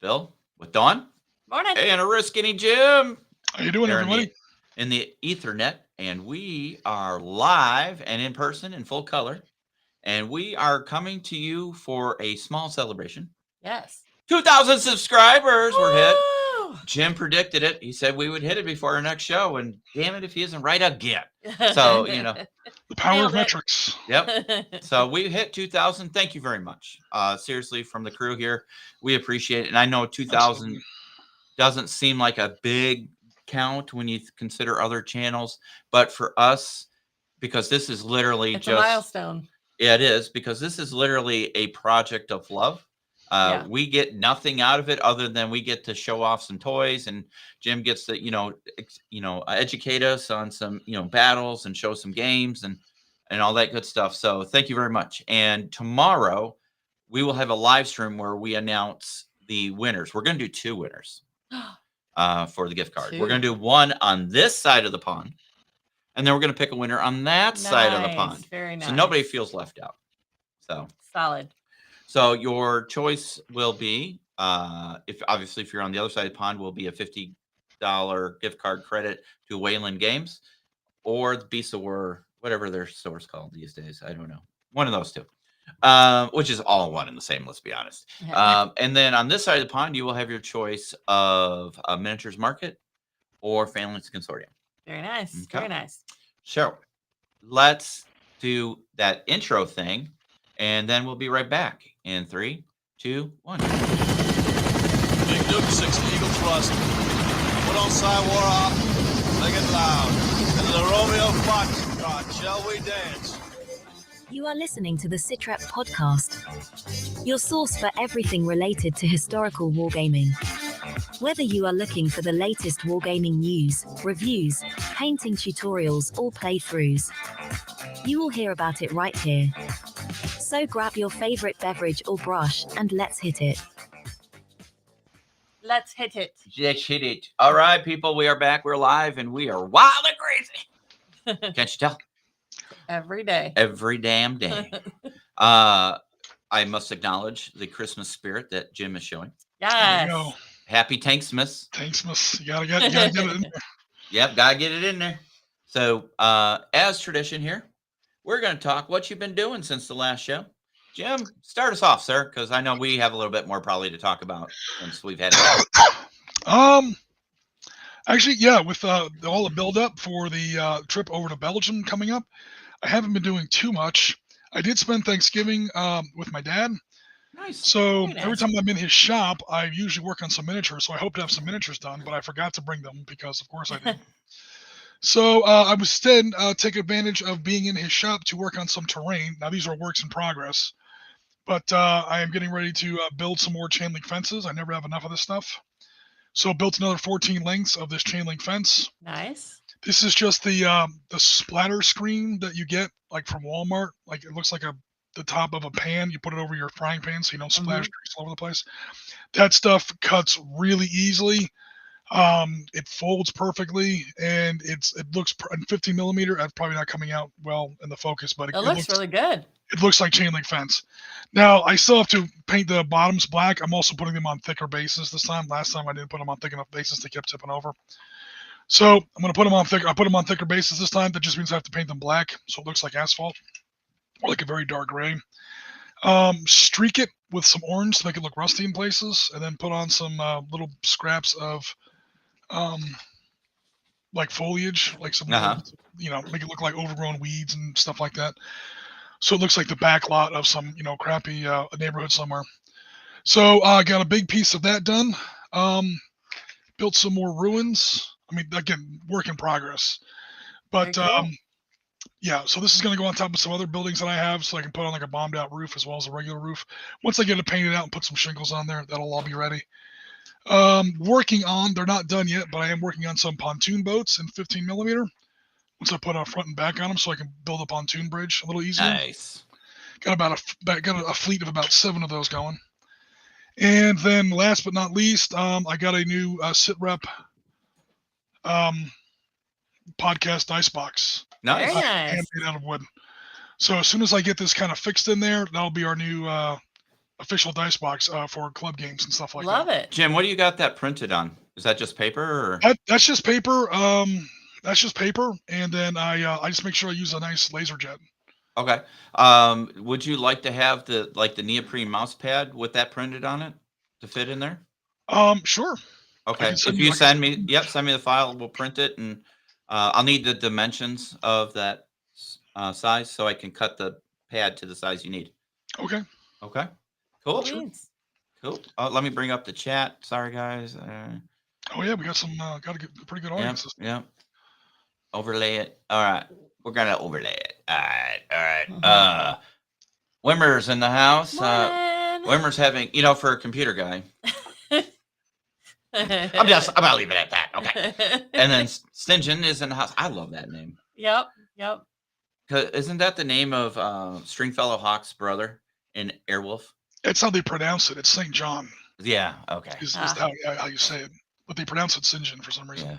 Bill with Dawn. Morning. Hey, and a real skinny Jim. How you doing, There everybody? in the Ethernet, and we are live and in person in full color, and we are coming to you for a small celebration. Yes. 2,000 subscribers were hit. Woo! Jim predicted it. He said we would hit it before our next show, and damn it if he isn't right again. So, The power Nailed of it. metrics. Yep. So we hit 2,000. Thank you very much. Seriously, from the crew here, we appreciate it. And I know 2,000 Absolutely. doesn't seem like a big count when you consider other channels, but for us, because this is literally It's just a milestone. Yeah, it is, because this is literally a project of love. Yeah. We get nothing out of it other than we get to show off some toys, and Jim gets to educate us on some battles and show some games and all that good stuff. So thank you very much. And tomorrow we will have a live stream where we announce the winners. We're going to do 2 winners for the gift card. We're going to do one on this side of the pond, and then we're going to pick a winner on that side of the pond. Very nice. So nobody feels left out. So solid. So your choice will be, if you're on the other side of the pond, will be a $50 gift card credit to Wayland Games, or the Beast of War, whatever their store's called these days. I don't know. One of those 2, which is all one and the same. Let's be honest. And then on this side of the pond, you will have your choice of a miniatures market or Families Consortium. Very nice. Okay. Very nice. So let's do that intro thing, and then we'll be right back in 3, 2, 1. Big Duke 6 Eagle Thrust. Put on Sidewar, make it loud. Into the Romeo Foxtrot, shall we dance? You are listening to the Sitrep podcast, your source for everything related to historical wargaming. Whether you are looking for the latest wargaming news, reviews, painting tutorials, or playthroughs, you will hear about it right here. So grab your favorite beverage or brush and let's hit it. Let's hit it. Let's hit it. All right, people, we are back. We're live, and we are wild and crazy. Can't you tell? Every day. Every damn day. I must acknowledge the Christmas spirit that Jim is showing. There you Yes. go. Happy Tanksmas. Tanksmas. You gotta get it in there. Yep, gotta get it in there. So, as tradition here, we're going to talk what you've been doing since the last show. Jim, start us off, sir, because I know we have a little bit more probably to talk about since we've had it. Actually, yeah, with all the build-up for the trip over to Belgium coming up, I haven't been doing too much. I did spend Thanksgiving with my dad. Nice. So Very every nice. time I'm in his shop, I usually work on some miniatures. So I hope to have some miniatures done, but I forgot to bring them because, of course, I did. So I was instead take advantage of being in his shop to work on some terrain. Now, these are works in progress, but I am getting ready to build some more chain link fences. I never have enough of this stuff. So built another 14 lengths of this chain link fence. Nice. This is just the splatter screen that you get like from Walmart. Like it looks like the top of a pan. You put it over your frying pan so you don't splash grease all over the place. That stuff cuts really easily. It folds perfectly, and it looks in 15 millimeter. That's probably not coming out well in the focus, but It looks really good. it looks like chain link fence. Now I still have to paint the bottoms black. I'm also putting them on thicker bases this time. Last time I didn't put them on thick enough bases; they kept tipping over. So I'm going to put them on thicker. I put them on thicker bases this time. That just means I have to paint them black, so it looks like asphalt, or like a very dark gray. Streak it with some orange to make it look rusty in places, and then put on some little scraps of like foliage, like some, make it look like overgrown weeds and stuff like that. So it looks like the back lot of some, crappy neighborhood somewhere. So I got a big piece of that done. Built some more ruins. I mean, again, work in progress. But Very cool. yeah, so this is going to go on top of some other buildings that I have, so I can put on like a bombed out roof as well as a regular roof. Once I get it painted out and put some shingles on there, that'll all be ready. Working on, they're not done yet, but I am working on some pontoon boats in 15 millimeter. Once I put a front and back on them, so I can build a pontoon bridge a little easier. Nice. Got a fleet of about 7 of those going. And then last but not least, I got a new SitRep podcast dice box. Nice. Very nice. Handmade out of wood. So as soon as I get this kind of fixed in there, that'll be our new official dice box for club games and stuff like Love that. it. Jim, what do you got that printed on? Is that just paper or? That's just paper. That's just paper, and then I just make sure I use a nice laser jet. Okay. Would you like to have the neoprene mouse pad with that printed on it to fit in there? Sure. Okay. can send If you- you I can send send me, send me the file. We'll print it, and I'll need the dimensions of that size so I can cut the pad to the size you need. Okay. Okay. Cool. Sweet. Cool. Let me bring up the chat. Sorry, guys. Oh yeah, we got some. Got a pretty good audience. this time. Yeah. Overlay it. All right. We're gonna overlay it. All right. Mhm. Wimmer's in the house. Morning. Wimmer's having, for a computer guy. I'm gonna leave it at that. Okay. And then St. is in the house. I love that name. Yep. 'Cause isn't that the name of Stringfellow Hawk's brother in Airwolf? It's how they pronounce it. It's St. John. Yeah. Okay. Is Ah. how you say it, but they pronounce it St. John for some reason. Yeah.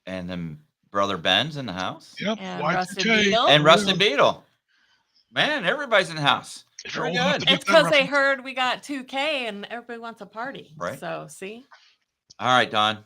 And then brother Ben's in the house. Yep. And Y2K. Rusted Beetle. And Yeah. Rusted Beetle. Man, everybody's in the house. If you're Very old enough good. to get It's that because they reference. heard we got 2K and everybody wants a party. Right. So see, All right, Don.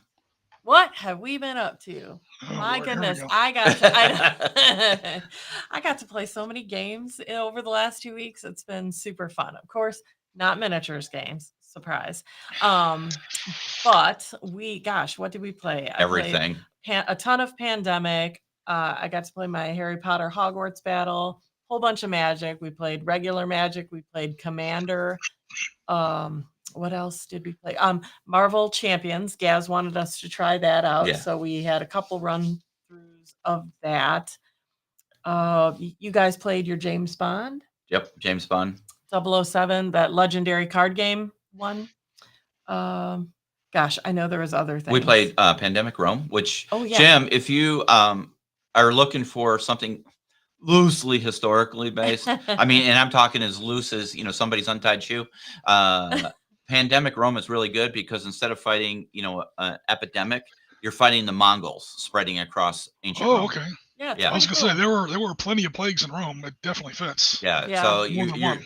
what have we been up to? Oh, My Lord, here we goodness, go. I got to, I got to play so many games over the last 2 weeks. It's been super fun. Of course, not miniatures games. Surprise. But what did we play? I played Everything. a ton of Pandemic. I got to play my Harry Potter Hogwarts battle, whole bunch of Magic. We played regular Magic. We played Commander. What else did we play? Marvel Champions. Gaz wanted us to try that out. Yeah. So we had a couple run throughs of that. You guys played your James Bond Yep. James Bond. 007, that legendary card game one. Gosh, I know there was other things. We played Pandemic Rome, which, Oh, yeah. Jim, if you are looking for something loosely historically based, I mean, and I'm talking as loose as, somebody's untied shoe, Pandemic Rome is really good because instead of fighting, an epidemic, you're fighting the Mongols spreading across ancient Rome. Oh, okay. Yeah, it's Yeah. I was pretty gonna say cool. there were plenty of plagues in Rome. It definitely fits. Yeah. Yeah. So More than one.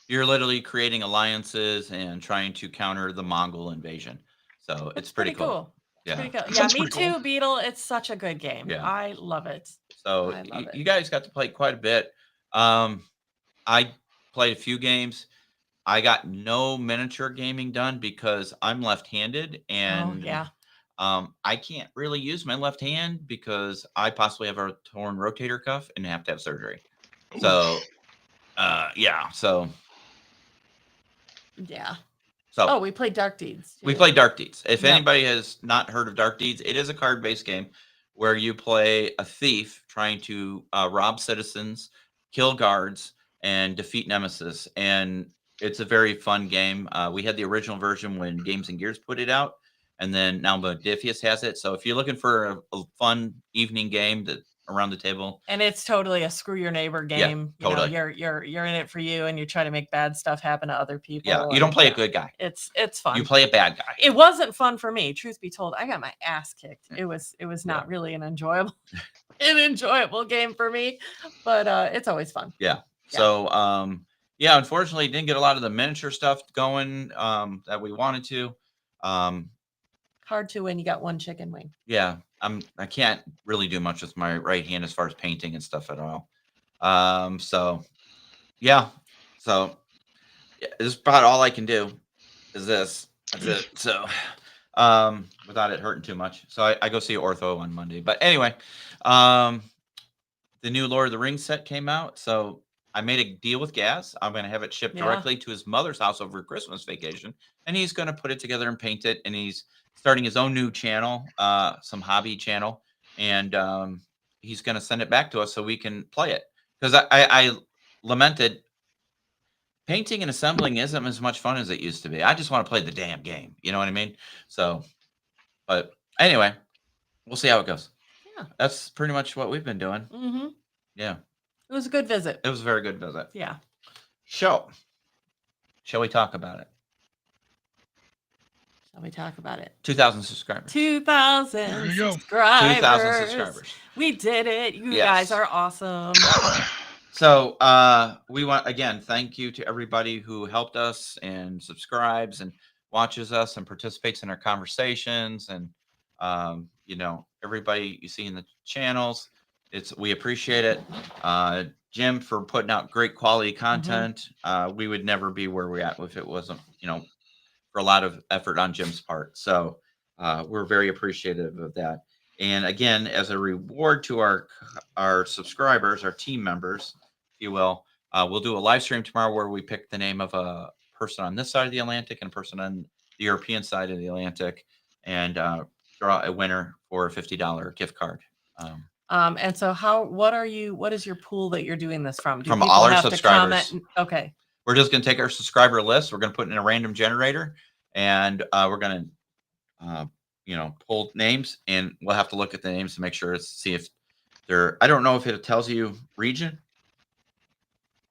you're literally creating alliances and trying to counter the Mongol invasion. So it's pretty cool. It's Yeah. pretty cool. That Yeah, sounds me pretty cool. too, Beetle. It's such a good game. Yeah. I love it. So I love it. you guys got to play quite a bit. I played a few games. I got no miniature gaming done because I'm left-handed and yeah. I can't really use my left hand because I possibly have a torn rotator cuff and have to have surgery. So, yeah. So Yeah. So Oh, we played Dark Deeds. we too. play Dark Deeds. If Yep. anybody has not heard of Dark Deeds, it is a card-based game where you play a thief trying to rob citizens, kill guards, and defeat nemesis. And it's a very fun game. We had the original version when Games and Gears put it out, and then now Modifius has it. So if you're looking for a fun evening game that around the table, And it's totally a screw your neighbor game. totally. You're in it for you, and you try to make bad stuff happen to other people. yeah, you don't and play a yeah, good guy. It's fun. You play a bad guy. It wasn't fun for me, truth be told. I got my ass kicked. It was not really an enjoyable game for me, but it's always fun. Yeah. So, unfortunately, didn't get a lot of the miniature stuff going that we wanted to. Hard to when you got one chicken wing. Yeah, I can't really do much with my right hand as far as painting and stuff at all. So this is about all I can do is this. That's it. So, without it hurting too much. So I go see ortho on Monday. But anyway, the new Lord of the Rings set came out. So I made a deal with Gaz. I'm going to have it shipped Yeah. directly to his mother's house over Christmas vacation. And he's going to put it together and paint it. And he's starting his own new channel, some hobby channel. And he's going to send it back to us so we can play it. Because I lamented painting and assembling isn't as much fun as it used to be. I just want to play the damn game. You know what I mean? So, but anyway, we'll see how it goes. Yeah. That's pretty much what we've been doing. Mm-hmm. Yeah. It was a good visit. It was a very good visit. Yeah. Shall we talk about it? Shall we talk about it? 2,000 subscribers. 2,000 There you go. subscribers. 2,000 subscribers. We did it. You Yes. guys are awesome. So we want, again, thank you to everybody who helped us and subscribes and watches us and participates in our conversations, and everybody you see in the channels. We appreciate it. Jim, for putting out great quality content. We would never be where we're at if it wasn't for a lot of effort on Jim's part. So we're very appreciative of that. And again, as a reward to our subscribers, our team members, if you will, we'll do a live stream tomorrow where we pick the name of a person on this side of the Atlantic and a person on the European side of the Atlantic, and draw a winner for a $50 gift card. And so what is your pool that you're doing this from? Do From people all our have to subscribers. comment? Okay. We're just going to take our subscriber list. We're going to put it in a random generator, and we're going to, pull names, and we'll have to look at the names to make sure see if they're. I don't know if it tells you region.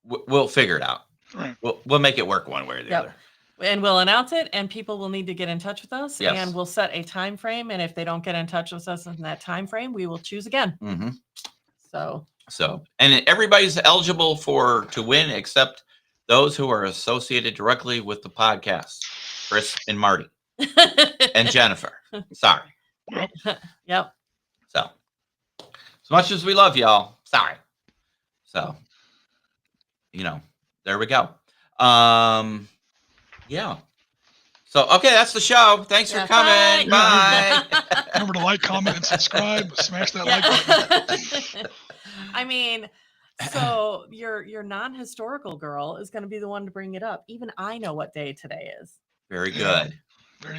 We'll figure it out. Right. We'll make it work one way or the other. And we'll announce it, and people will need to get in touch with us. Yes. And we'll set a time frame. And if they don't get in touch with us in that time frame, we will choose again. Mm-hmm. So, and everybody's eligible to win except those who are associated directly with the podcast, Chris and Marty and Jennifer. Sorry. Yep. So, as much as we love y'all, sorry. So, there we go. Yeah. So, okay, that's the show. Thanks for coming. Bye. Remember to like, comment, and subscribe. Smash that like button. I mean, so your non-historical girl is going to be the one to bring it up. Even I know what day today is. Very good.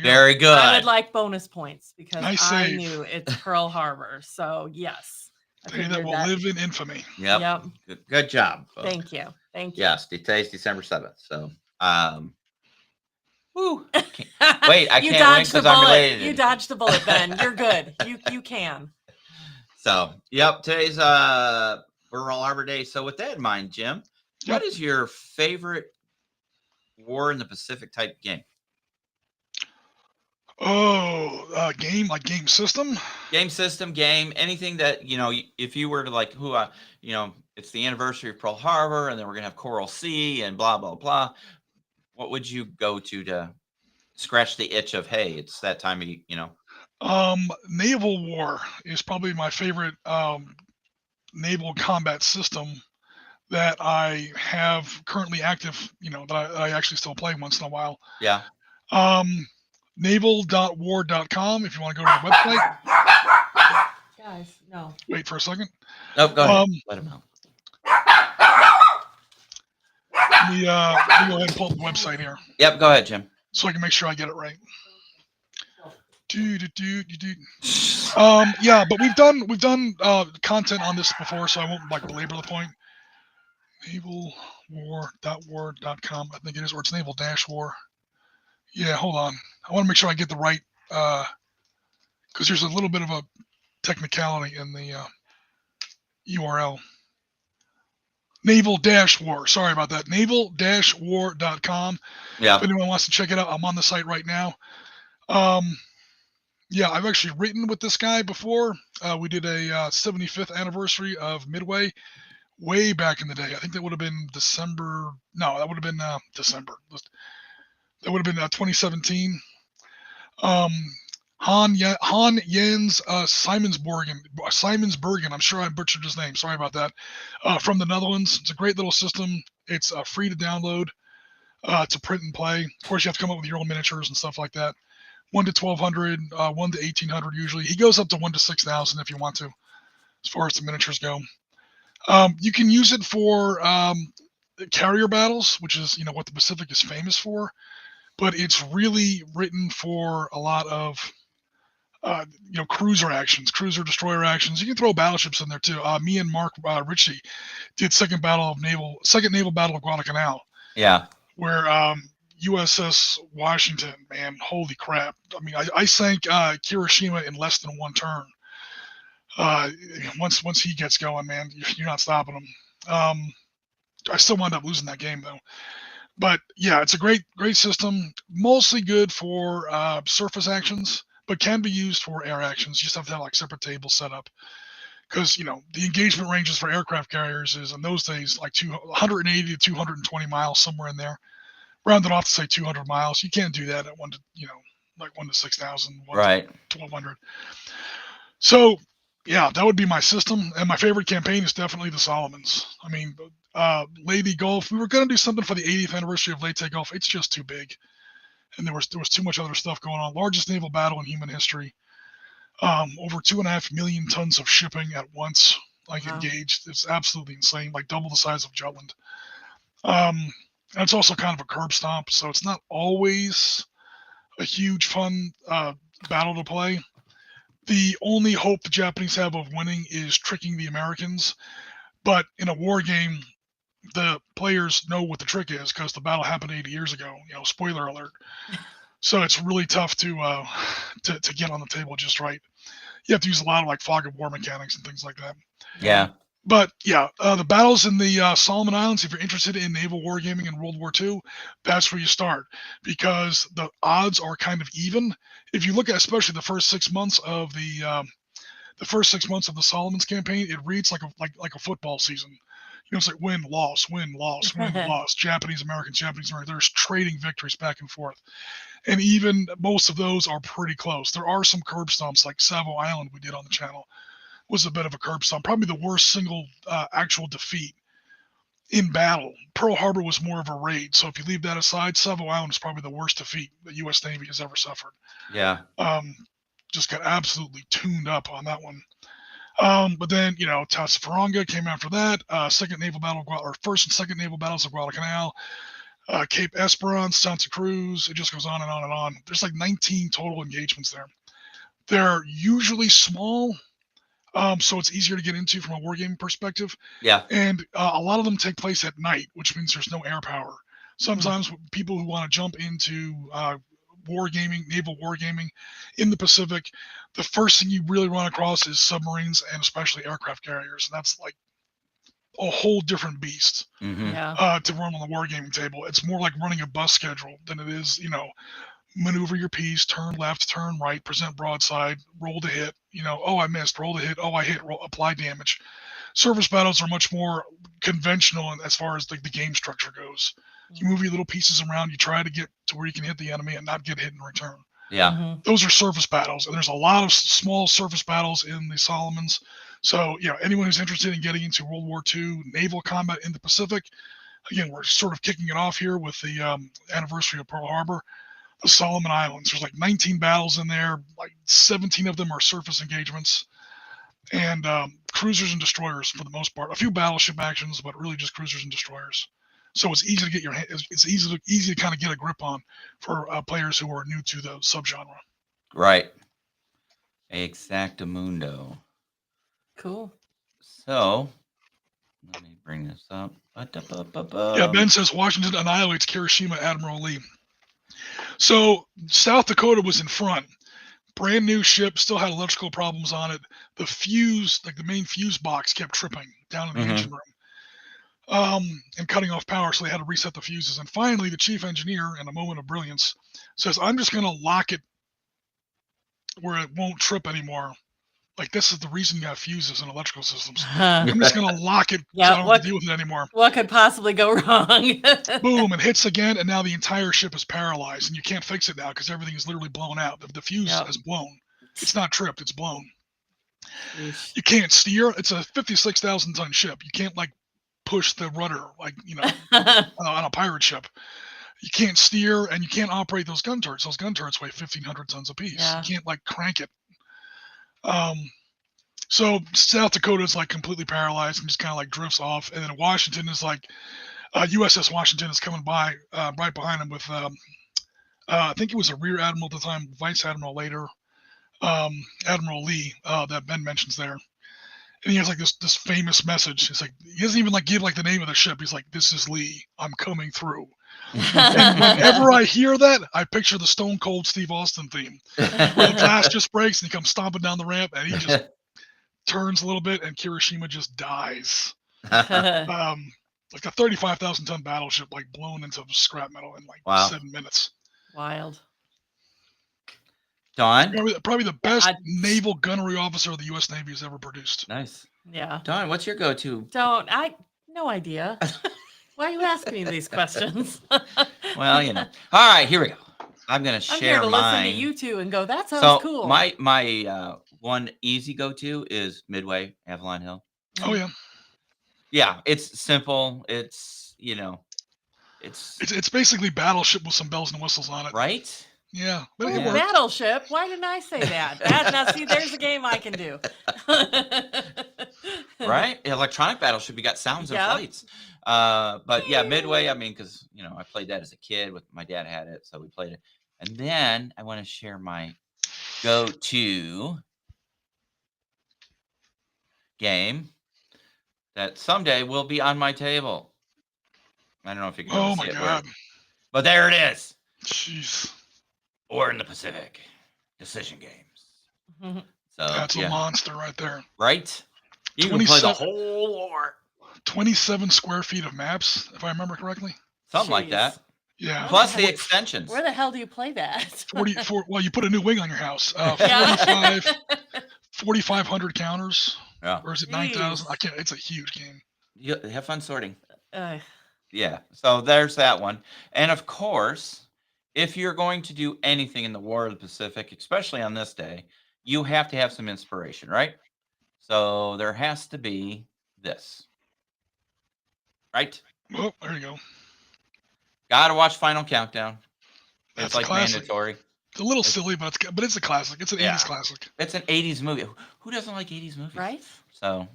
Very good. I would like bonus points because Nice I save. knew it's Pearl Harbor. So yes. Day that will live in infamy. Yep. Good job. Folks. Thank you. Yes, today's December 7th. So, woo. Wait, I can't win because I'm related. You dodged the bullet, Ben. You're good. You can. So, yep, today's Pearl Harbor Day. So, with that in mind, Jim, what is your favorite War in the Pacific type game? Oh, game system? Game system, anything that, if you were to it's the anniversary of Pearl Harbor, and then we're going to have Coral Sea and blah, blah, blah. What would you go to scratch the itch of, hey, it's that time of, Naval War is probably my favorite naval combat system that I have currently active, that I actually still play once in a while. Yeah. Naval.war.com if you want to go to the website. Guys, no. Wait for a second. No, go ahead. Let him know. Let me go ahead and pull up the website here. Yep, go ahead, Jim. So I can make sure I get it right. Yeah, but we've done content on this before, so I won't belabor the point. Navalwar.war.com, I think it is, or it's naval-war. Yeah, hold on. I want to make sure I get the right, because there's a little bit of a technicality in the URL. Naval-war. Sorry about that. Naval-war.com. Yeah. If anyone wants to check it out, I'm on the site right now. Yeah, I've actually written with this guy before. We did a 75th anniversary of Midway way back in the day. I think that would have been December. No, that would have been December. That would have been 2017. Han Jens Simonsbergen. I'm sure I butchered his name. Sorry about that. From the Netherlands. It's a great little system. It's free to download. To print and play. Of course, you have to come up with your own miniatures and stuff like that. 1 to 1200, 1 to 1800 usually. He goes up to 1 to 6000 if you want to, as far as the miniatures go. You can use it for carrier battles, which is what the Pacific is famous for. But it's really written for a lot of cruiser actions, cruiser destroyer actions. You can throw battleships in there too. Me and Mark Ritchie did second naval battle of Guadalcanal. Yeah. Where USS Washington, man, holy crap! I mean, I sank Hiroshima in less than one turn. Once he gets going, man, you're not stopping him. I still wound up losing that game though. But yeah, it's a great system. Mostly good for surface actions, but can be used for air actions. You just have to have separate tables set up. because the engagement ranges for aircraft carriers is in those days like 180 to 220 miles, somewhere in there. Rounded off to say 200 miles. You can't do that at 1 to like 1 to 6,000, 1 Right. to 1,200. So yeah, that would be my system. And my favorite campaign is definitely the Solomons. I mean, Lady Gulf. We were gonna do something for the 80th anniversary of Leyte Gulf. It's just too big, and there was too much other stuff going on. Largest naval battle in human history. Over 2.5 million tons of shipping at once, like Wow. engaged. It's absolutely insane, like double the size of Jutland. And it's also kind of a curb stomp, so it's not always a huge fun battle to play. The only hope the Japanese have of winning is tricking the Americans. But in a war game, the players know what the trick is because the battle happened 80 years ago. Spoiler alert. So it's really tough to get on the table just right. You have to use a lot of like fog of war mechanics and things like that. Yeah. But yeah, the battles in the Solomon Islands, if you're interested in naval wargaming in World War II, that's where you start because the odds are kind of even. If you look at especially the first 6 months of the first 6 months of the Solomons campaign, it reads like a football season. It's like win, loss, win, loss, win, loss. Japanese, Americans, Japanese, Americans. There's trading victories back and forth. And even most of those are pretty close. There are some curb stomps like Savo Island we did on the channel. Was a bit of a curb stomp, probably the worst single actual defeat in battle. Pearl Harbor was more of a raid, so if you leave that aside, Savo Island is probably the worst defeat the U.S. Navy has ever suffered. Yeah. Just got absolutely tuned up on that one. But then Tassafaronga came after that. First and second naval battles of Guadalcanal, Cape Esperance, Santa Cruz. It just goes on and on and on. There's like 19 total engagements there. They're usually small. So it's easier to get into from a wargaming perspective. Yeah. And a lot of them take place at night, which means there's no air power. Sometimes people who want to jump into naval wargaming in the Pacific, the first thing you really run across is submarines and especially aircraft carriers. And that's like a whole different beast Yeah. to run on the wargaming table. It's more like running a bus schedule than it is, maneuver your piece, turn left, turn right, present broadside, roll to hit, oh, I missed, roll to hit, oh, I hit, roll, apply damage. Surface battles are much more conventional as far as like the game structure goes. You move your little pieces around, you try to get to where you can hit the enemy and not get hit in return. Yeah. Those are surface battles, and there's a lot of small surface battles in the Solomons. So, anyone who's interested in getting into World War II naval combat in the Pacific, again, we're sort of kicking it off here with the anniversary of Pearl Harbor. The Solomon Islands. There's like 19 battles in there. Like 17 of them are surface engagements, and cruisers and destroyers for the most part. A few battleship actions, but really just cruisers and destroyers. So it's easy to get it's easy to kind of get a grip on for players who are new to the subgenre. Right. Exactamundo. Cool. So let me bring this up. Yeah, Ben says Washington annihilates Hiroshima Admiral Lee. So South Dakota was in front. Brand new ship, still had electrical problems on it. The fuse, like the main fuse box, kept tripping down in the engine room and cutting off power, so they had to reset the fuses. And finally, the chief engineer, in a moment of brilliance, says, I'm just going to lock it where it won't trip anymore. Like, this is the reason you have fuses in electrical systems. I'm just going to lock it so I don't have to deal with it anymore. What could possibly go wrong? Boom, it hits again, and now the entire ship is paralyzed, and you can't fix it now because everything is literally blown out. The fuse is blown. It's not tripped, it's blown. Yeesh. You can't steer. It's a 56,000-ton ship. You can't, like, push the rudder, like, on a pirate ship. You can't steer, and you can't operate those gun turrets. Those gun turrets weigh 1,500 tons apiece. Yeah. You can't, like, crank it. So South Dakota is like completely paralyzed and just kind of like drifts off, and then Washington is like USS Washington is coming by right behind him with I think it was a rear admiral at the time, vice admiral later, Admiral Lee that Ben mentions there, and he has like this famous message. It's like he doesn't even like give like the name of the ship. He's like, "This is Lee. I'm coming through." And whenever I hear that, I picture the Stone Cold Steve Austin theme, where the glass just breaks and he comes stomping down the ramp, and he just turns a little bit, and Hiroshima just dies. Like a 35,000-ton battleship, like blown into scrap metal in like 7 minutes. Wild. Don? Probably the best I- naval gunnery officer the U.S. Navy has ever produced. Nice. Yeah. Don, what's your go-to? No idea. Why are you asking me these questions? Well, All right, here we go. I'm going to I'm here share to mine. listen to you two and go, that sounds So cool. my one easy go-to is Midway, Avalon Hill. Oh yeah, Yeah, it's simple. It's it's basically Battleship with some bells and whistles on it. right. Yeah, but Oh, it works. Battleship. Why didn't I say that? Now, see, there's a game I can do. Right? Electronic Battleship, you got sounds and Yep. flights. But yeah, Midway, I mean, because I played that as a kid with my dad had it, so we played it. And then I want to share my go-to game that someday will be on my table. I don't know if you can really Oh see my it, God, but there it is. jeez, War in the Pacific. Decision games. So that's yeah, a monster right there. right? You can play the 27 whole war. 27 square feet of maps, if I remember correctly. Something like Jeez. that. Yeah. Plus the extensions. Where the hell do you play that? 44. Well, you put a new wing on your house. Yeah. 4,500 counters, Yeah. or is it 9,000? Jeez. I can't. It's a huge game. You have fun sorting. Uh, Yeah. So there's that one. And of course, if you're going to do anything in the War of the Pacific, especially on this day, you have to have some inspiration, right? So there has to be this. Right? Oh, there you go. Gotta watch Final Countdown. That's It's a like classic. mandatory. It's a little silly, but it's a classic. It's an Yeah. 80s classic. It's an 80s movie. Who doesn't like 80s movies? right? So,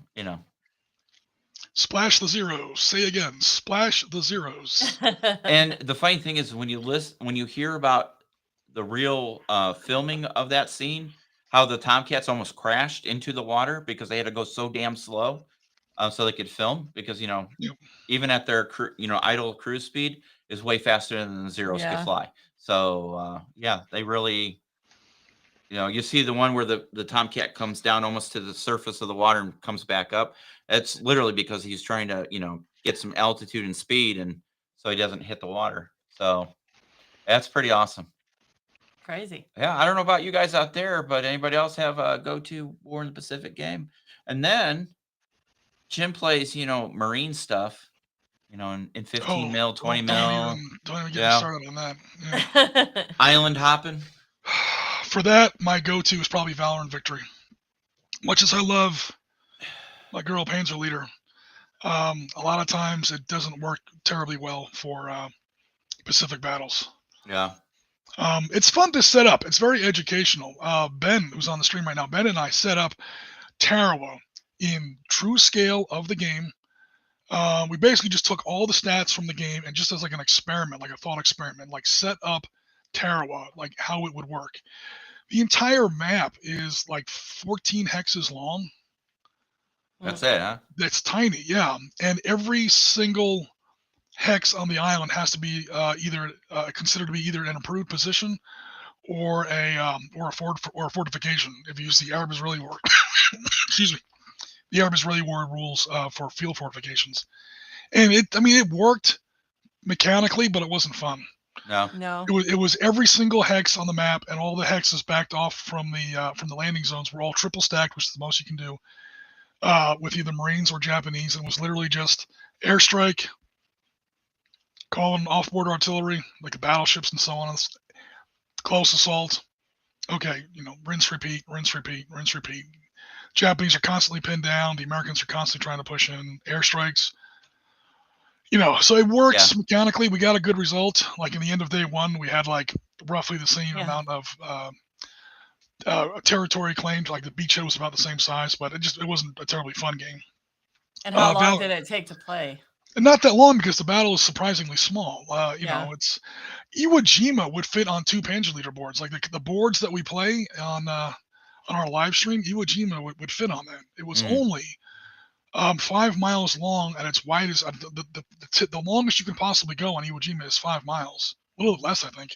Splash the zeros. Say again. Splash the zeros. And the funny thing is when you hear about the real filming of that scene, how the Tomcats almost crashed into the water because they had to go so damn slow so they could film because, Yep. even at their idle cruise speed is way faster than the Zeros Yeah. could fly. So, yeah, they really, you see the one where the Tomcat comes down almost to the surface of the water and comes back up. It's literally because he's trying to, get some altitude and speed, and so he doesn't hit the water. So that's pretty awesome. Crazy. Yeah, I don't know about you guys out there, but anybody else have a go-to War in the Pacific game? And then Jim plays, Marine stuff, in 15 mil, 20 mil, Don't even get Yeah. me started on that. Yeah. island hopping. For that, my go-to is probably Valor and Victory. Much as I love my girl Panzer Leader, a lot of times it doesn't work terribly well for Pacific battles. Yeah. It's fun to set up. It's very educational. Ben, who's on the stream right now, Ben and I set up Tarawa in true scale of the game. We basically just took all the stats from the game and just as like an experiment, like a thought experiment, like set up Tarawa, like how it would work. The entire map is like 14 hexes long. That's it, huh? That's tiny, yeah. And every single hex on the island has to be either considered to be either an improved position or a fortification. If you use the Arab Israeli war, excuse me, the Arab Israeli war rules for field fortifications, and it worked mechanically, but it wasn't fun. No. It was every single hex on the map, and all the hexes backed off from the landing zones were all triple stacked, which is the most you can do with either Marines or Japanese, and it was literally just airstrike, calling off-board artillery like the battleships and so on, close assault. Okay, rinse, repeat, rinse, repeat, rinse, repeat. Japanese are constantly pinned down. The Americans are constantly trying to push in airstrikes. So it works mechanically. We got a good result. Like in the end of day one, we had like roughly the same amount of territory claimed. Like the beachhead was about the same size, but it wasn't a terribly fun game. And how long did it take to play? And not that long because the battle is surprisingly small. It's Iwo Jima would fit on 2 Panzer Leader boards. Like the boards that we play on our live stream, Iwo Jima would fit on that. It was only 5 miles long at its widest. The longest you can possibly go on Iwo Jima is 5 miles, a little less, I think.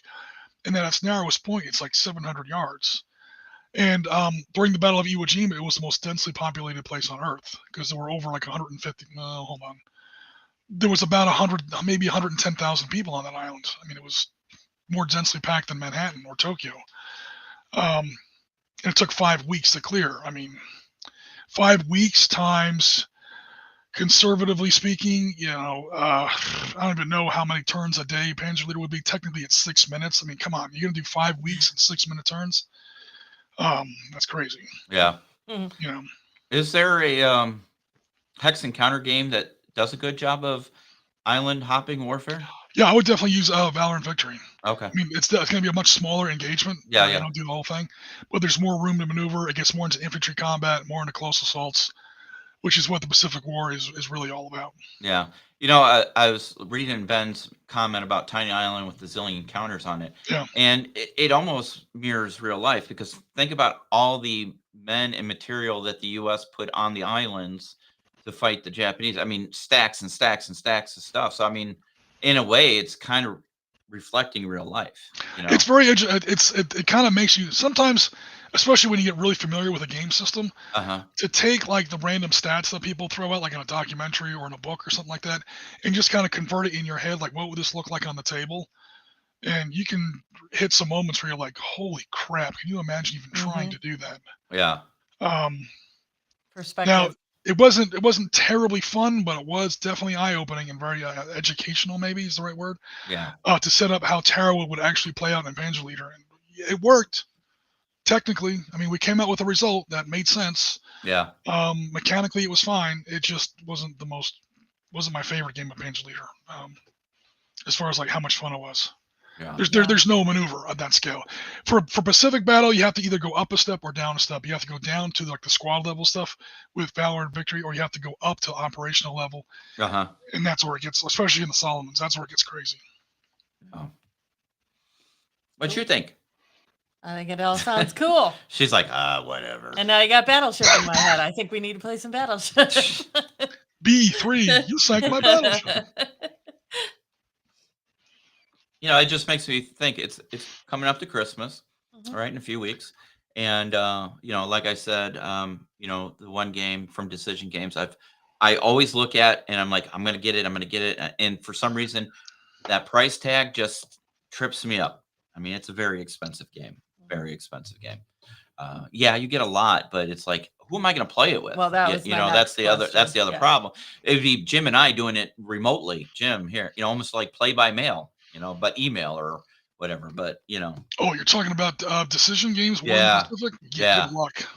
And then at its narrowest point, it's like 700 yards. And during the Battle of Iwo Jima, it was the most densely populated place on Earth because there were over like 150. No, hold on. There was about 100, maybe 110,000 people on that island. I mean, it was more densely packed than Manhattan or Tokyo. And it took 5 weeks to clear. I mean, 5 weeks times, conservatively speaking, I don't even know how many turns a day Panzer Leader would be. Technically, it's 6 minutes. I mean, come on, you're gonna do 5 weeks and 6-minute turns? That's crazy. Yeah. Mhm. You know. Is there a hex encounter game that does a good job of island hopping warfare? Yeah, I would definitely use Valorant Victory. Okay. I mean, it's gonna be a much smaller engagement. Yeah, You yeah. don't do the whole thing, but there's more room to maneuver. It gets more into infantry combat, more into close assaults, which is what the Pacific War is really all about. Yeah. I was reading Ben's comment about Tiny Island with the zillion encounters on it. Yeah. And it almost mirrors real life, because think about all the men and material that the US put on the islands to fight the Japanese. I mean, stacks and stacks and stacks of stuff. So I mean, in a way, it's kind of reflecting real life, It's very it kind of makes you sometimes, especially when you get really familiar with a game system, Uh-huh. to take like the random stats that people throw out, like in a documentary or in a book or something like that, and just kind of convert it in your head, like what would this look like on the table? And you can hit some moments where you're like, "Holy crap! Can you imagine even trying to do that?" Yeah. Now Perspective. it wasn't terribly fun, but it was definitely eye opening and very educational. Maybe is the right word. Yeah. To set up how Terra would actually play out in Panzer Leader, and it worked. Technically, I mean, we came out with a result that made sense. Yeah. Mechanically, it was fine. It just wasn't my favorite game of Panzer Leader. As far as like how much fun it was. Yeah. There's no maneuver at that scale. For Pacific Battle, you have to either go up a step or down a step. You have to go down to like the squad level stuff with Valor and Victory, or you have to go up to operational level, Uh-huh. and that's where it gets, especially in the Solomons, that's where it gets crazy. Oh. What you think? I think it all sounds cool. She's like, whatever. And now I got Battleship in my head. I think we need to play some Battleship. B3, you sank my battleship. It just makes me think it's coming up to Christmas, Mhm. right, in a few weeks. And like I said, the one game from Decision Games I always look at, and I'm like, I'm gonna get it. And for some reason, that price tag just trips me up. I mean, it's a very expensive game. Very expensive game. Yeah, you get a lot, but it's like, who am I going to play it with? Well, that was my that's next the other question. Yeah. problem. It'd be Jim and I doing it remotely. Jim here, almost like play by mail, but email or whatever. But Oh, you're talking about Decision Games? War in Yeah. the Pacific? Yeah. Good luck.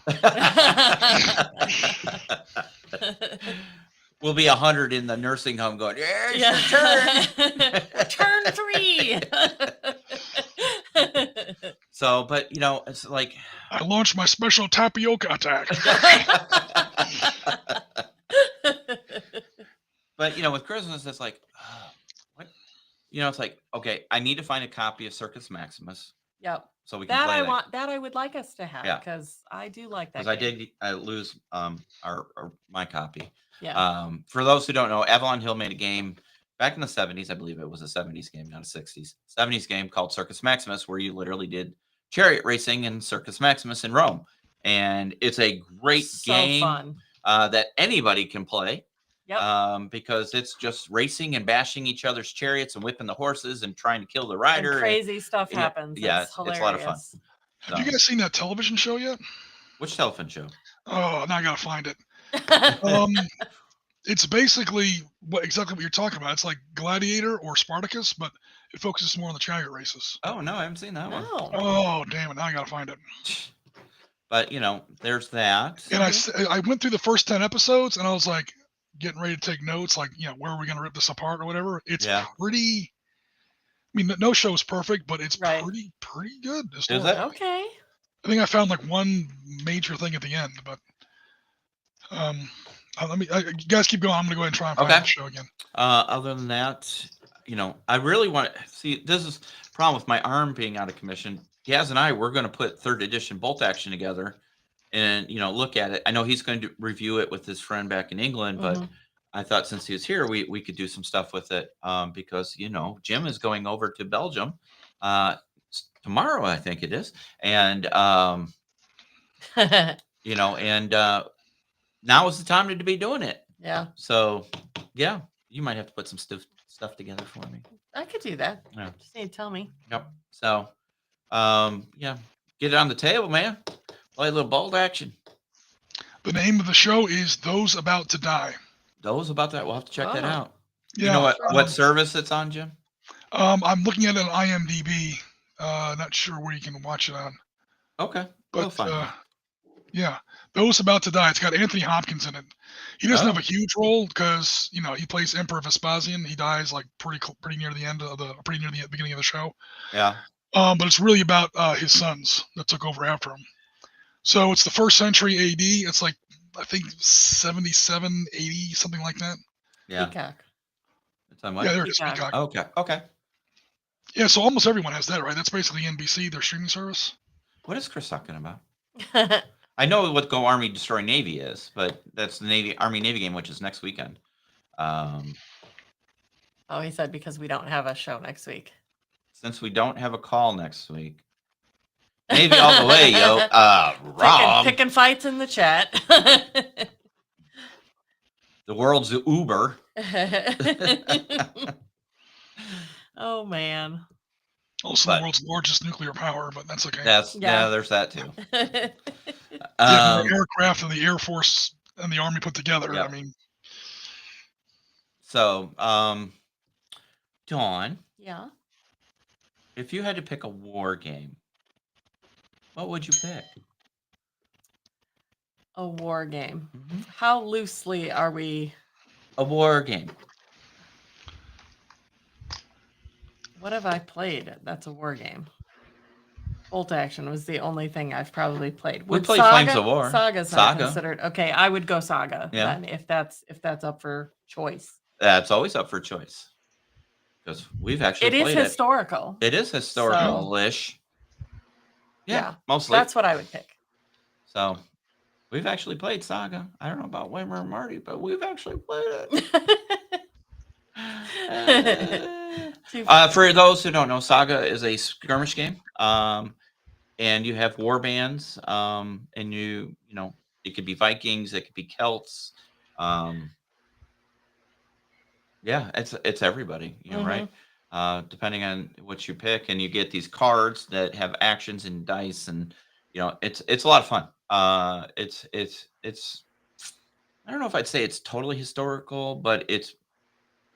We'll be 100 in the nursing home going, yeah, it's Yeah. your turn. Turn 3. So, but it's like, I launched my special tapioca attack. but with Christmas, it's like, what? It's like, okay, I need to find a copy of Circus Maximus Yep. so we can That play I would like us to have, Yeah. because I do like that. because I lose my copy. Yeah. For those who don't know, Avalon Hill made a game back in the 70s. I believe it was a 70s game, not a 70s game called Circus Maximus, where you literally did chariot racing in Circus Maximus in Rome. And it's a great So game fun. that anybody can play. Yep. Because it's just racing and bashing each other's chariots and whipping the horses and trying to kill the rider. And crazy stuff yeah, happens. yeah, It's it's hilarious. a lot of fun. Have you guys seen that television show yet? Which telephone show? Oh, now I gotta find it. It's basically exactly what you're talking about. It's like Gladiator or Spartacus, but it focuses more on the chariot races. Oh, no, I haven't seen that one. No. Oh, damn it! Now I gotta find it. But there's that. And I went through the first 10 episodes, and I was like getting ready to take notes, like where are we gonna rip this apart or whatever. It's pretty. I mean, no show is perfect, but it's Right. pretty good. Is it? Okay. I think I found like one major thing at the end, but you guys keep going. I'm gonna go ahead and try and find Okay. the show again. Other than that, I really want to see. This is the problem with my arm being out of commission. Gaz and I, we're going to put 3rd edition bolt action together, and look at it. I know he's going to review it with his friend back in England, but Mhm. I thought since he was here, we could do some stuff with it. Because Jim is going over to Belgium tomorrow, I think it is, and now is the time to be doing it. Yeah. So, yeah, you might have to put some stuff together for me. I could do that. Yeah. Just need to tell me. Yep. So, yeah, Get it on the table, man. Play a little bold action. The name of the show is Those About to Die. Those about that, we'll have to check that Oh. out. Yeah. You know what um, service it's on, Jim? I'm looking at it on IMDb. Not sure where you can watch it on. Okay, we'll But find out. yeah, Those About to Die. It's got Anthony Hopkins in it. He doesn't have Oh. a huge role because he plays Emperor Vespasian. He dies like pretty near the beginning of the show. Yeah. But it's really about his sons that took over after him. So it's the first century AD. It's like I think 77, 80, something like that. Yeah. Peacock. It's on what? Yeah, there it is. Peacock. Peacock. Okay. Okay. Yeah, so almost everyone has that, right? That's basically NBC, their streaming service. What is Chris talking about? I know what Go Army Destroy Navy is, but that's the Army Navy game, which is next weekend. Oh, he said because we don't have a show next week. Since we don't have a call next week, Navy all the way, yo. Wrong. Picking fights in the chat. The world's Uber. Oh man. Also, But- the world's largest nuclear power, but that's okay. Yeah, Yeah. there's that too. Yeah, more aircraft than the Air Force and the Army put together. Yeah. I mean, So, Dawn, Yeah. if you had to pick a war game, what would you pick? A war game. Mm-hmm. How loosely are we? A war game. What have I played? That's a war game. Bolt Action was the only thing I've probably played. We Would played Flames of War. Saga's Saga. not considered. Okay, I would go Saga. Yeah. Then if that's up for choice. That's always up for choice because we've actually It is played historical. it. It is historical-ish. Yeah, mostly. That's what I would pick. So we've actually played Saga. I don't know about Waymer and Marty, but we've actually played it. Too For those who don't know, Saga is a skirmish game. And you have war bands. And you know, it could be Vikings, it could be Celts. Yeah, it's everybody, you know, right? Depending on what you pick, and you get these cards that have actions and dice, and you know, it's a lot of fun. It's I don't know if I'd say it's totally historical, but it's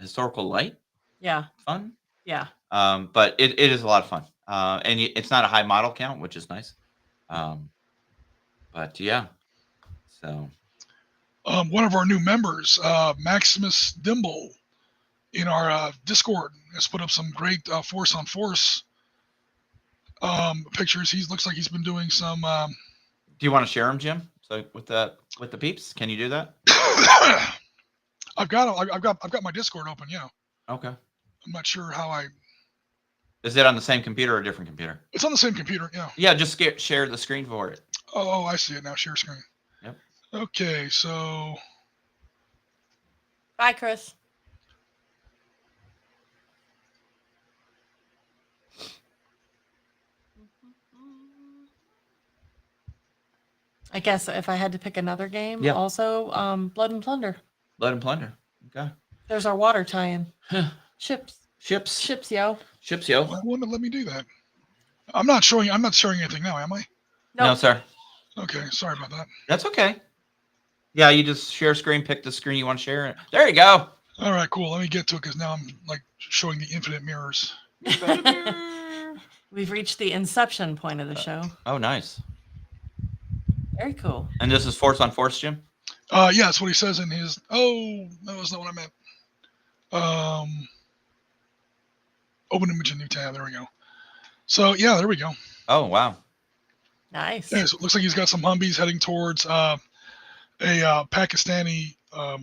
historical light Yeah, fun. yeah. But it is a lot of fun. And it's not a high model count, which is nice. But yeah, so one of our new members, Maximus Dimble, in our Discord, has put up some great force on force pictures. He looks like he's been doing some. do you want to share them, Jim? So with the peeps, can you do that? I've got my Discord open. Yeah, Okay. I'm not sure how I. Is it on the same computer or a different computer? It's on the same computer. Yeah. Yeah, just share the screen for it. Oh, I see it now. Share screen. Yep. Okay, so Bye, Chris. I guess if I had to pick another game, Yeah. also Blood and Plunder. Blood and Plunder. Okay. There's our water tie-in. Ships, Ships, yo. yo. why wouldn't it let me do that? I'm not sharing anything now, am I? No, sir. Okay, sorry about that. That's okay. Yeah, you just share screen, pick the screen you want to share. There you go. All right, cool. Let me get to it because now I'm like showing the infinite mirrors. We've reached the inception point of the show. Oh, nice. Very cool. And this is force on force, Jim? Yeah, that's what he says in his. Oh, no, that's not what I meant. Open image and new tab. There we go. So yeah, there we go. Oh, wow. Nice. Yeah, so it looks like he's got some Humvees heading towards a Pakistani a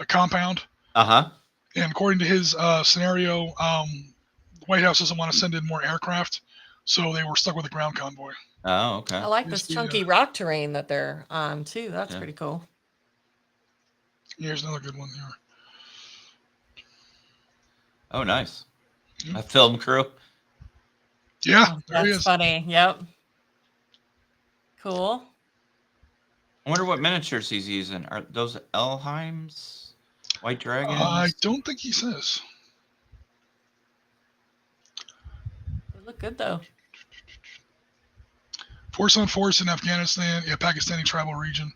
compound. Uh-huh. And according to his scenario, the White House doesn't want to send in more aircraft, so they were stuck with a ground convoy. Oh, okay. I like Here's this the, chunky rock terrain that they're on too. That's Yeah. pretty cool. Here's another good one here. Oh, nice. Yeah. A film crew. Yeah, Oh, there he that's is. funny. Yep. Cool. I wonder what miniatures he's using. Are those Elheims? White Dragons? I don't think he says. They look good though. Force on Force in Afghanistan, Pakistani tribal region.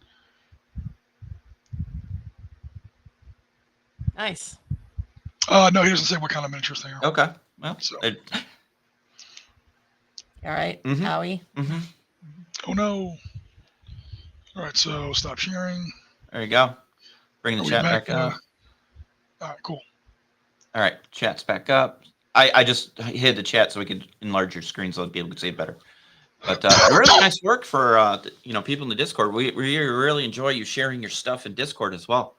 Nice. No, he doesn't say what kind of miniatures they are. Okay. Well, So- All right, Mhm. Howie. Oh no. All right, so stop sharing. There you go. Bring the Are we chat back, back up. All right, cool. All right, chat's back up. I just hid the chat so we could enlarge your screen so people could see it better. But really nice work for people in the Discord. We really enjoy you sharing your stuff in Discord as well.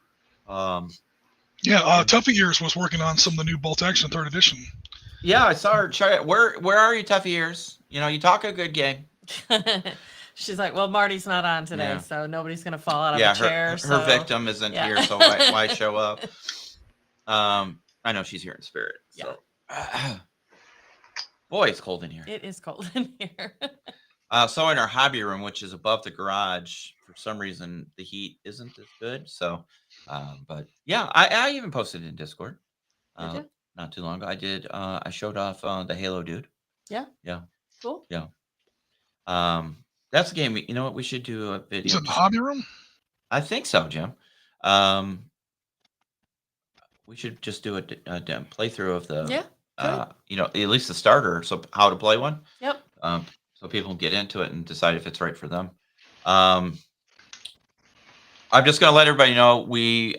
Tuffy Ears was working on some of the new Bolt Action 3rd edition. Yeah, I saw her. Where are you, Tuffy Ears? You talk a good game. She's like, well, Marty's not on today, Yeah. so nobody's gonna fall out of a chair. Her victim isn't here, so why show up? I know she's here in spirit. So. Boy, it's cold in here. It is cold in here. So in our hobby room, which is above the garage, for some reason the heat isn't as good. So, but yeah, I even posted it in Discord. Did you? Not too long ago. I did. I showed off the Halo dude. Yeah. Yeah. Cool. Yeah. That's a game. You know what? We should do a video. Is it in the hobby room? I think so, Jim. We should just do a playthrough of the. At least the starter. So how to play one. Yep. So people can get into it and decide if it's right for them. I'm just gonna let everybody know when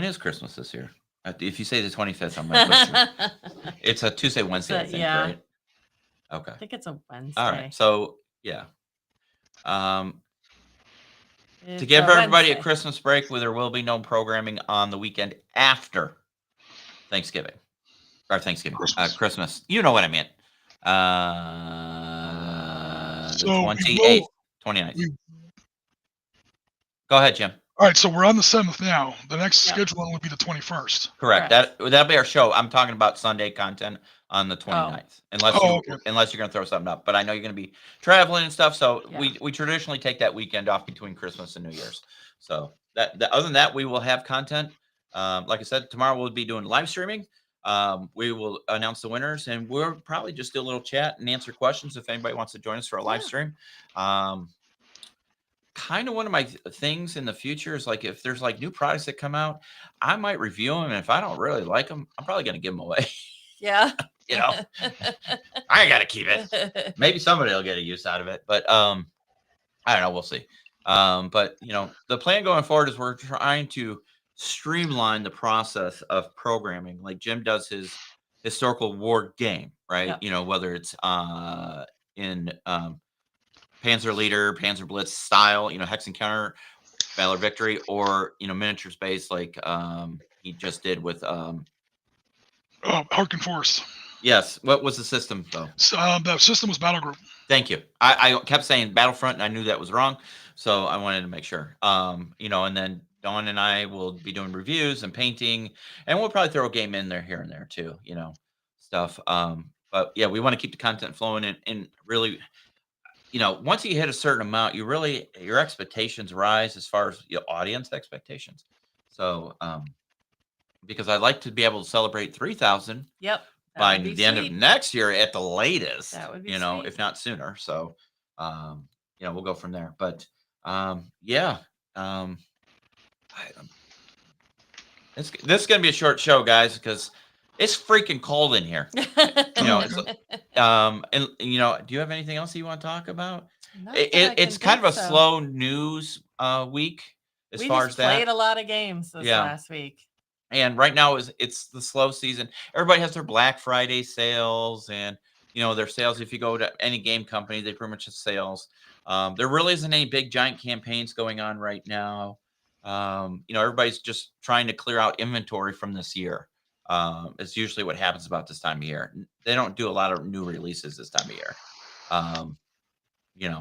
is Christmas this year? If you say the 25th, I'm gonna butcher. It's a Tuesday, Wednesday, I think, right? Okay. I think it's a Wednesday. All right. So yeah. It's to give a everybody Wednesday. a Christmas break, where there will be no programming on the weekend after Thanksgiving. Or Thanksgiving. Christmas. You know what I meant. The 28th. 29th. Go ahead, Jim. All right, so we're on the 7th now. The next scheduled one would be the 21st. Correct. That'll be our show. I'm talking about Sunday content on the 29th. Unless you're going to throw something up. But I know you're going to be traveling and stuff. So we traditionally take that weekend off between Christmas and New Year's. So other than that, we will have content. Like I said, tomorrow we'll be doing live streaming. We will announce the winners, and we'll probably just do a little chat and answer questions if anybody wants to join us for a live stream. Kind of one of my things in the future is like if there's like new products that come out, I might review them, and if I don't really like them, I'm probably going to give them away. Yeah. I got to keep it. Maybe somebody will get a use out of it, but I don't know. We'll see. But the plan going forward is we're trying to streamline the process of programming, like Jim does his historical war game, right? Yep. Whether it's in Panzer Leader, Panzer Blitz style, Hex Encounter, Valor Victory, or miniatures based like he just did with Harken Force. Yes. What was the system though? The system was Battle Group. Thank you. I kept saying Battlefront, and I knew that was wrong, so I wanted to make sure. And then Dawn and I will be doing reviews and painting, and we'll probably throw a game in there here and there too, stuff. But yeah, we want to keep the content flowing and really, once you hit a certain amount, your expectations rise as far as your audience expectations. So, because I'd like to be able to celebrate 3,000. Yep. By the end of next year at the latest, that would be if not sooner. So, we'll go from there. But, this is going to be a short show, guys, because it's freaking cold in here. Do you have anything else you want to talk about? It's kind of a slow news week as far as that. We played a lot of games this last week. And right now it's the slow season. Everybody has their Black Friday sales and, their sales. If you go to any game company, they pretty much have sales. There really isn't any big giant campaigns going on right now. Everybody's just trying to clear out inventory from this year. It's usually what happens about this time of year. They don't do a lot of new releases this time of year.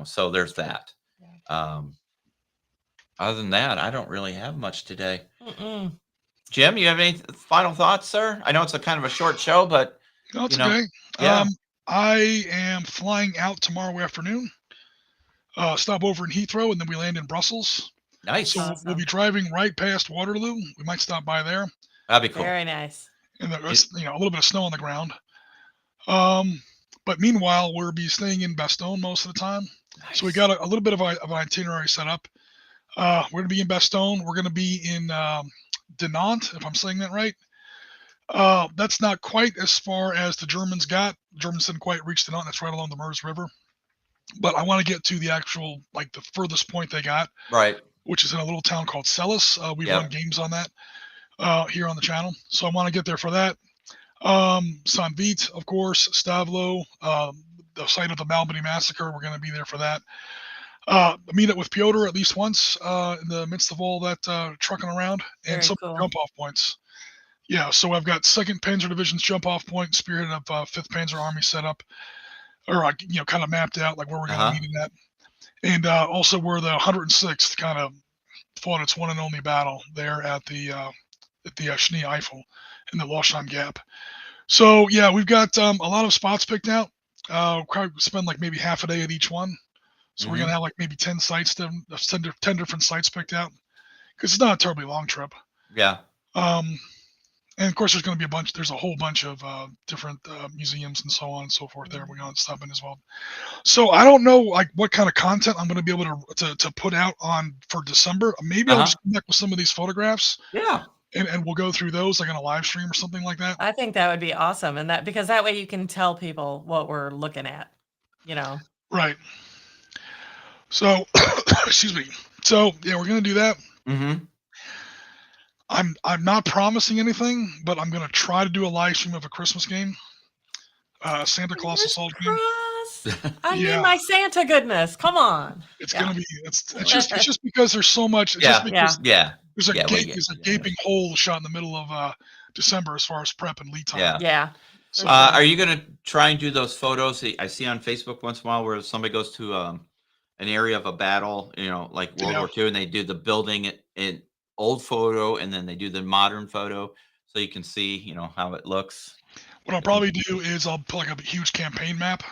So there's that. Other than that, I don't really have much today. Jim, you have any final thoughts, sir? I know it's a kind of a short show, but no, it's okay. Yeah. I am flying out tomorrow afternoon. Stop over in Heathrow, and then we land in Brussels. Nice. So we'll be driving right past Waterloo. We might stop by there. That'd be cool. Very nice. And there's a little bit of snow on the ground. But meanwhile, we'll be staying in Bastogne most of the time. So we Nice. got a little bit of an itinerary set up. We're going to be in Bastogne. We're going to be in Dinant, if I'm saying that right. That's not quite as far as the Germans got. The Germans didn't quite reach Dinant. That's right along the Meuse River. But I want to get to the actual, like the furthest point they got, Right. which is in a little town called Celis. We've run games on that here on the channel. So I want to get there for that. Saint-Vite, of course, Stavlo, the site of the Malbany massacre. We're going to be there for that. Meet up with Piotr at least once in the midst of all that trucking around, and Very some cool. jump off points. Yeah, so I've got 2nd Panzer Division's jump off point, spearhead of 5th Panzer Army set up, or kind of mapped out like where we're going to meet it at, and also where the 106th kind of fought its one and only battle there at the Schnee Eifel in the Loschheim Gap. So yeah, we've got a lot of spots picked out. Probably spend like maybe half a day at each one. So we're gonna have like maybe 10 sites, 10 different sites picked out, because it's not a terribly long trip. Yeah. And of course, there's a whole bunch of different museums and so on and so forth there. We're going to stop in as well. So I don't know like what kind of content I'm going to be able to put out on for December. Maybe I'll just connect with some of these photographs. Yeah. And we'll go through those like on a live stream or something like that. I think that would be awesome, and because that way you can tell people what we're looking at. Right. So, excuse me. So yeah, we're going to do that. Mm-hmm. I'm not promising anything, but I'm going to try to do a live stream of a Christmas game, Santa Claus Assault game. I need my Santa goodness. Come on. It's going to be. It's just because there's so much. It's just because there's a gaping hole shot in the middle of December as far as prep and lead time. Yeah. So, are you going to try and do those photos I see on Facebook once in a while where somebody goes to an area of a battle, like World War II, and they do the building in old photo and then they do the modern photo so you can see, how it looks? What I'll probably do is I'll put like a huge campaign map,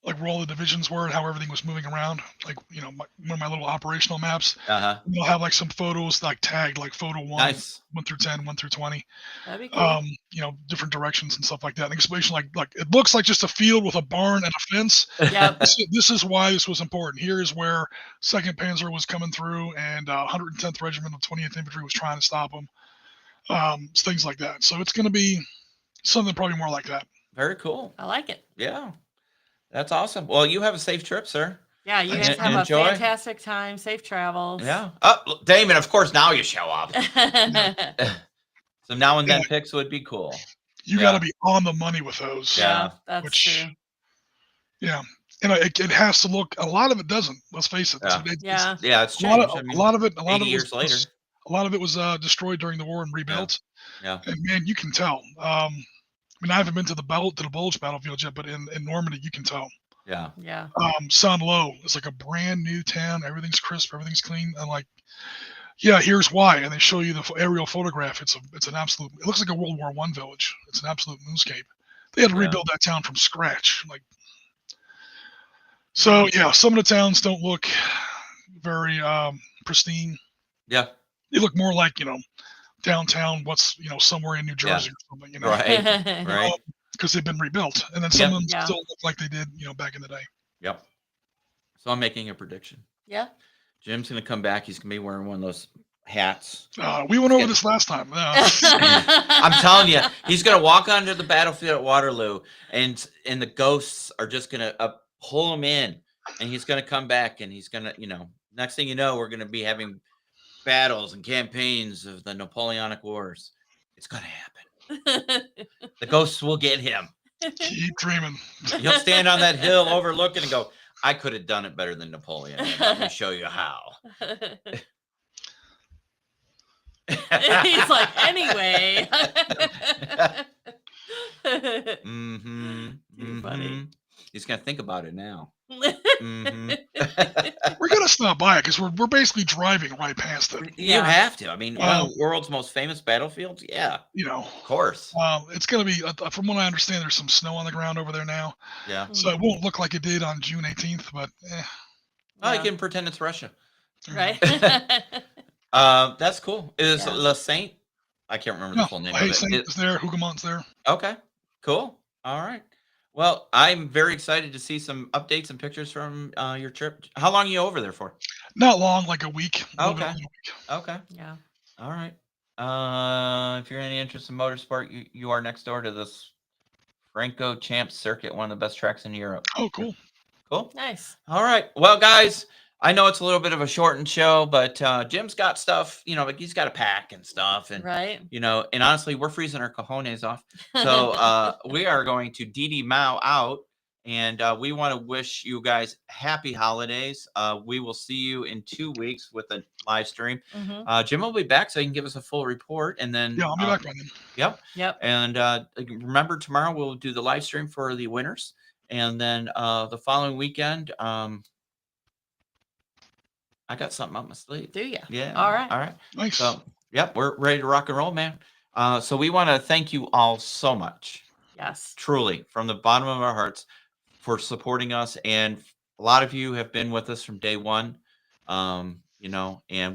like where all the divisions were and how everything was moving around, like one of my little operational maps. And I'll have like some photos like tagged, like photo 1, Nice. 1 through 10, 1 through 20. That'd be cool. Different directions and stuff like that. And explanation like it looks like just a field with a barn and a fence. Yeah. This is why this was important. Here is where 2nd Panzer was coming through, and 110th Regiment of 20th Infantry was trying to stop them. Things like that. So it's going to be something probably more like that. Very cool. I like it. Yeah. That's awesome. Well, you have a safe trip, sir. Yeah, you guys have a fantastic time. Safe travels. Yeah. Oh, Damon, of course, now you show up. So now and then pics would be cool. You got to be on the money with those. Yeah, that's true. Yeah. And it has to look, a lot of it doesn't, let's face it. It's changed. A lot of it 80 years later. A lot of it was destroyed during the war and rebuilt. Yeah. And man, you can tell. I haven't been to the Bulge battlefield yet, but in Normandy, you can tell. Yeah. Yeah. Saint-Lô is like a brand new town. Everything's crisp. Everything's clean. And like, yeah, here's why. And they show you the aerial photograph. It's an absolute. It looks like a World War I village. It's an absolute moonscape. They had to rebuild that town from scratch. Like, so yeah, some of the towns don't look very pristine. Yeah. They look more like downtown. What's somewhere in New Jersey or something. Right. Because they've been rebuilt, and then some of them still look like they did back in the day. Yep. So I'm making a prediction. Yeah. Jim's gonna come back. He's gonna be wearing one of those hats. We went over this last time. I'm telling you, he's gonna walk onto the battlefield at Waterloo, and the ghosts are just gonna pull him in, and he's gonna come back, and he's gonna, next thing you know, we're gonna be having battles and campaigns of the Napoleonic Wars. It's gonna happen. The ghosts will get him. Keep dreaming. He'll stand on that hill overlooking and go, I could have done it better than Napoleon. Let me show you how. He's like, anyway. Funny. He's gonna think about it now. We're gonna stop by it because we're basically driving right past it. You have to. I mean, one of the world's most famous battlefields. Yeah, of course. It's gonna be, from what I understand, there's some snow on the ground over there now. Yeah. So it won't look like it did on June 18th, but. Oh, you can pretend it's Russia. Right. That's cool. Is La Sainte? I can't remember the full name of it. Saint is there. Hougomont's there. Okay. Cool. All right. Well, I'm very excited to see some updates and pictures from your trip. How long are you over there for? Not long, like a week. A little bit Okay. over a week. Okay. Yeah. All right. If you're any interest in motorsport, you are next door to this Franco Champs Circuit, one of the best tracks in Europe. Oh, cool. Cool. Nice. All right. Well, guys, I know it's a little bit of a shortened show, but Jim's got stuff, like he's got to pack and stuff. And, Right. and honestly, we're freezing our cojones off. So we are going to Didi Mao out. And we want to wish you guys happy holidays. We will see you in 2 weeks with a live stream. Mhm. Jim will be back so he can give us a full report. And then, Yeah, I'll be back by then. Yep. Yep. And remember, tomorrow we'll do the live stream for the winners. And then the following weekend, I got something up my sleeve. Do you? Yeah. All right. All right. Nice. So, yep, we're ready to rock and roll, man. So we want to thank you all so much, Yes. truly, from the bottom of our hearts, for supporting us. And a lot of you have been with us from day one, and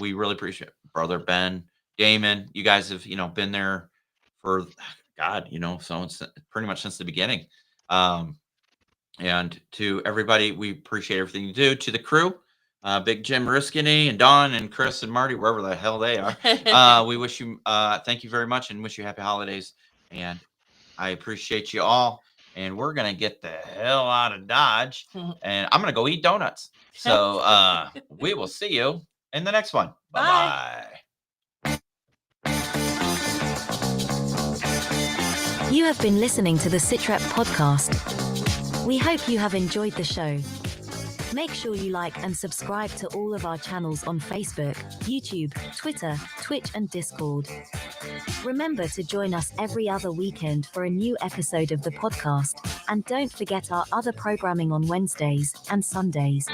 we really appreciate it. Brother Ben, Damon, you guys have, been there for God, so it's pretty much since the beginning. And to everybody, we appreciate everything you do. To the crew, Big Jim Riskany and Don and Chris and Marty, wherever the hell they are. We wish you, thank you very much, and wish you happy holidays. And I appreciate you all. And we're going to get the hell out of Dodge. And I'm going to go eat donuts. So we will see you in the next one. Bye-bye. You have been listening to the SITREP podcast. We hope you have enjoyed the show. Make sure you like and subscribe to all of our channels on Facebook, YouTube, Twitter, Twitch, and Discord. Remember to join us every other weekend for a new episode of the podcast, and don't forget our other programming on Wednesdays and Sundays.